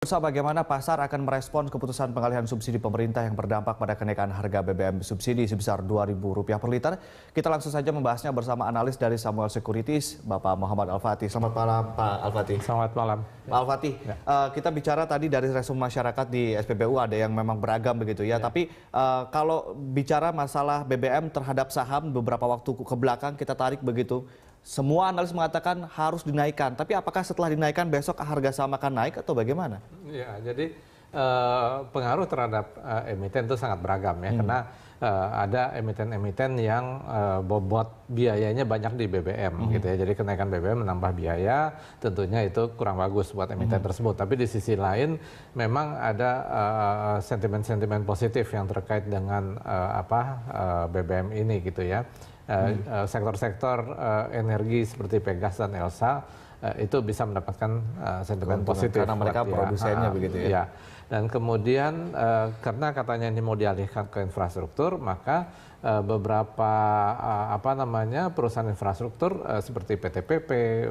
Pemirsa, bagaimana pasar akan merespons keputusan pengalihan subsidi pemerintah yang berdampak pada kenaikan harga BBM subsidi sebesar Rp2.000 per liter? Kita langsung saja membahasnya bersama analis dari Samuel Securities, Bapak Muhammad Al-Fatih. Selamat malam, Pak Al-Fatih. Selamat malam. Pak Al-Fatih, kita bicara tadi dari respon masyarakat di SPBU ada yang memang beragam begitu ya. Tapi kalau bicara masalah BBM terhadap saham beberapa waktu ke belakang kita tarik begitu. Semua analis mengatakan harus dinaikkan, tapi apakah setelah dinaikkan besok harga saham akan naik atau bagaimana? Ya, jadi pengaruh terhadap emiten itu sangat beragam ya, karena ada emiten-emiten yang bobot biayanya banyak di BBM gitu ya. Jadi kenaikan BBM menambah biaya, tentunya itu kurang bagus buat emiten tersebut. Tapi di sisi lain memang ada sentimen-sentimen positif yang terkait dengan BBM ini gitu ya. Sektor-sektor energi seperti Pegas dan Elsa itu bisa mendapatkan sentimen positif karena mereka produsennya begitu ya. Ya. Dan kemudian karena katanya ini mau dialihkan ke infrastruktur, maka beberapa perusahaan infrastruktur seperti PT-PP,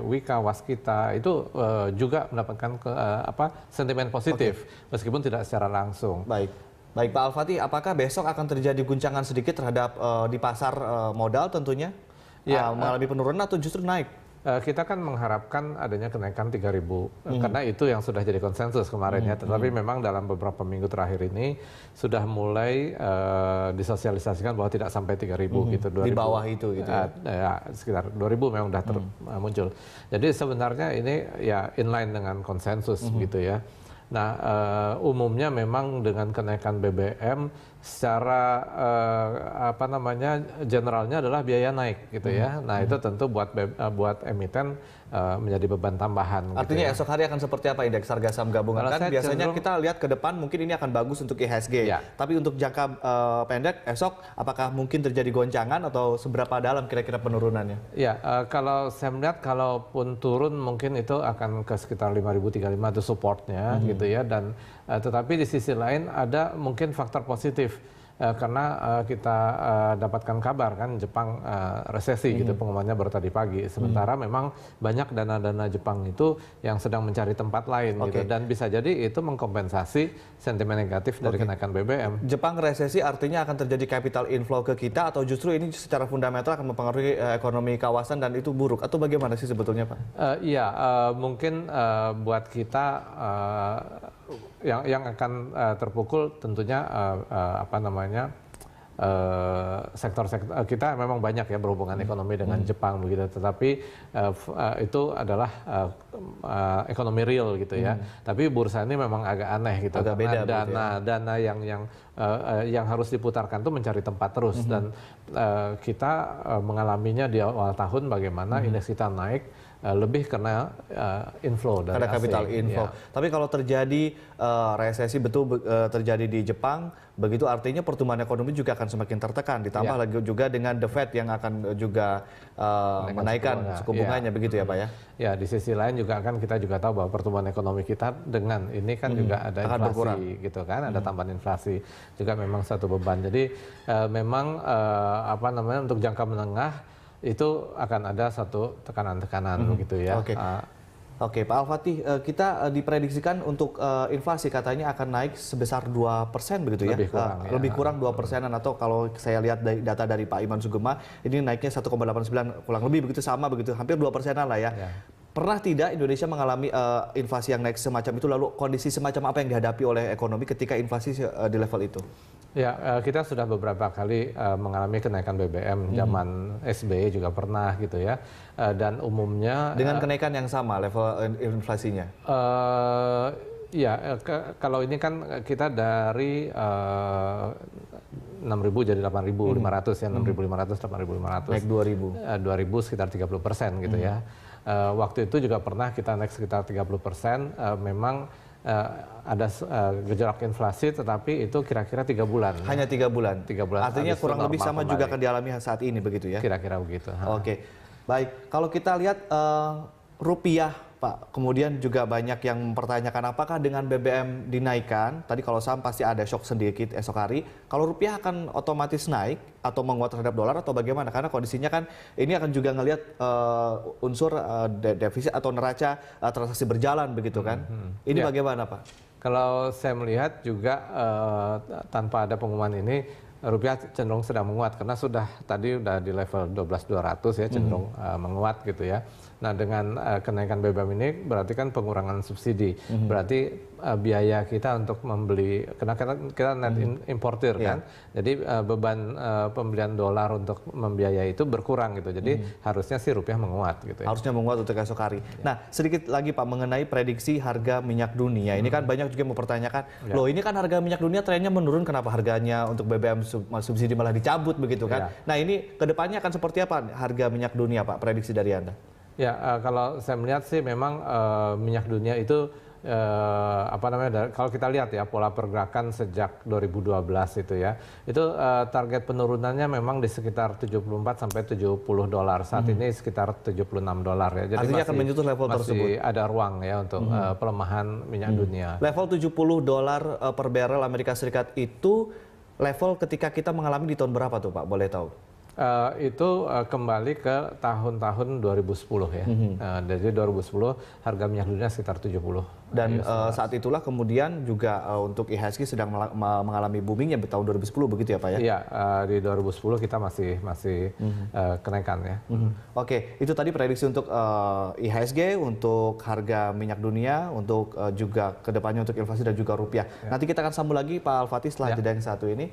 Wika, Waskita itu juga mendapatkan sentimen positif meskipun tidak secara langsung. Baik Pak Al-Fatih, apakah besok akan terjadi guncangan sedikit terhadap di pasar modal tentunya? Ya, mengalami penurunan atau justru naik? Kita kan mengharapkan adanya kenaikan 3.000, karena itu yang sudah jadi konsensus kemarin ya. Tetapi memang dalam beberapa minggu terakhir ini sudah mulai disosialisasikan bahwa tidak sampai 3.000 gitu. 2000, di bawah itu gitu ya? Sekitar 2.000 memang sudah muncul. Jadi sebenarnya ini ya inline dengan konsensus gitu ya. Nah, umumnya memang dengan kenaikan BBM secara generalnya adalah biaya naik gitu ya. Nah, itu tentu buat emiten menjadi beban tambahan. Artinya gitu ya. esok hari akan seperti apa indeks harga saham gabungan? Kan biasanya kita lihat ke depan mungkin ini akan bagus untuk IHSG. Ya. Tapi untuk jangka pendek esok apakah mungkin terjadi goncangan atau seberapa dalam kira-kira penurunannya? Ya, kalau saya melihat kalaupun turun mungkin itu akan ke sekitar 5.035 itu supportnya gitu ya. Dan tetapi di sisi lain ada mungkin faktor positif. Karena kita dapatkan kabar kan Jepang resesi gitu, pengumumannya baru tadi pagi. Sementara memang banyak dana-dana Jepang itu yang sedang mencari tempat lain gitu, dan bisa jadi itu mengkompensasi sentimen negatif dari kenaikan BBM. Jepang resesi artinya akan terjadi capital inflow ke kita atau justru ini secara fundamental akan mempengaruhi ekonomi kawasan dan itu buruk atau bagaimana sih sebetulnya Pak? Iya, mungkin buat kita yang akan terpukul tentunya sektor-sektor kita memang banyak ya berhubungan ekonomi dengan Jepang begitu, tetapi itu adalah ekonomi real gitu ya. Tapi bursa ini memang agak aneh gitu, agak karena dana yang harus diputarkan itu mencari tempat terus, dan kita mengalaminya di awal tahun bagaimana indeks kita naik lebih karena inflow dari ada capital inflow. Ya. Tapi kalau terjadi resesi betul terjadi di Jepang, begitu artinya pertumbuhan ekonomi juga akan semakin tertekan. Ditambah lagi juga dengan The Fed yang akan juga menaikkan suku bunganya, begitu ya Pak ya? Ya, di sisi lain juga kan kita juga tahu bahwa pertumbuhan ekonomi kita dengan ini kan juga ada inflasi gitu kan, ada tambahan inflasi juga memang satu beban. Jadi memang untuk jangka menengah itu akan ada satu tekanan-tekanan begitu ya. Oke, Pak Al-Fatih, kita diprediksikan untuk inflasi katanya akan naik sebesar 2% begitu ya? Lebih kurang 2%-an, atau kalau saya lihat dari data dari Pak Iman Sugema, ini naiknya 1,89 kurang lebih begitu, sama begitu, hampir 2%-an lah ya. Pernah tidak Indonesia mengalami inflasi yang naik semacam itu, lalu kondisi semacam apa yang dihadapi oleh ekonomi ketika inflasi di level itu? Ya, kita sudah beberapa kali mengalami kenaikan BBM, zaman SBY juga pernah gitu ya, dan umumnya dengan kenaikan yang sama level inflasinya. Kalau ini kan kita dari 6.000 jadi 8.500 ya, 6.500, 8.500. Naik 2.000. 2.000 sekitar 30% gitu ya. Waktu itu juga pernah kita naik sekitar 30%, memang ada gejolak inflasi, tetapi itu kira-kira 3 bulan. Hanya 3 bulan? 3 bulan. Artinya kurang lebih sama juga akan dialami saat ini begitu ya? Kira-kira begitu. Baik. Kalau kita lihat rupiah, Pak, kemudian juga banyak yang mempertanyakan apakah dengan BBM dinaikkan, tadi kalau saham pasti ada shock sedikit esok hari, kalau rupiah akan otomatis naik atau menguat terhadap dolar atau bagaimana? Karena kondisinya kan ini akan juga ngelihat unsur defisit atau neraca transaksi berjalan begitu kan? Ini bagaimana, Pak? Kalau saya melihat juga tanpa ada pengumuman ini, rupiah cenderung sedang menguat karena tadi udah di level 12.200 ya, cenderung menguat gitu ya. Nah, dengan kenaikan BBM ini berarti kan pengurangan subsidi. Berarti biaya kita untuk membeli, karena kita net importer kan. Jadi beban pembelian dolar untuk membiayai itu berkurang gitu. Jadi harusnya sih rupiah menguat gitu ya. Harusnya menguat untuk esok hari. Nah, sedikit lagi Pak mengenai prediksi harga minyak dunia. Ini kan banyak juga mempertanyakan, loh ini kan harga minyak dunia trennya menurun, kenapa harganya untuk BBM subsidi malah dicabut begitu kan? Nah, ini kedepannya akan seperti apa harga minyak dunia Pak, prediksi dari Anda? Ya, kalau saya melihat sih memang minyak dunia itu kalau kita lihat ya pola pergerakan sejak 2012 itu ya, itu target penurunannya memang di sekitar 74 sampai 70 dolar. Saat ini sekitar 76 dolar ya. Jadi artinya akan menyentuh level tersebut. Masih ada ruang ya untuk pelemahan minyak dunia. Level 70 dolar per barrel Amerika Serikat itu level ketika kita mengalami di tahun berapa tuh Pak? Boleh tahu? Itu kembali ke tahun-tahun 2010 ya. Jadi 2010 harga minyak dunia sekitar 70. Dan saat itulah kemudian juga untuk IHSG sedang mengalami boomingnya di tahun 2010 begitu ya Pak ya? Iya, di 2010 kita masih kenaikan ya. Oke, itu tadi prediksi untuk IHSG, untuk harga minyak dunia, untuk juga kedepannya untuk inflasi dan juga rupiah. Nanti kita akan sambung lagi Pak Al-Fatih setelah jeda yang satu ini.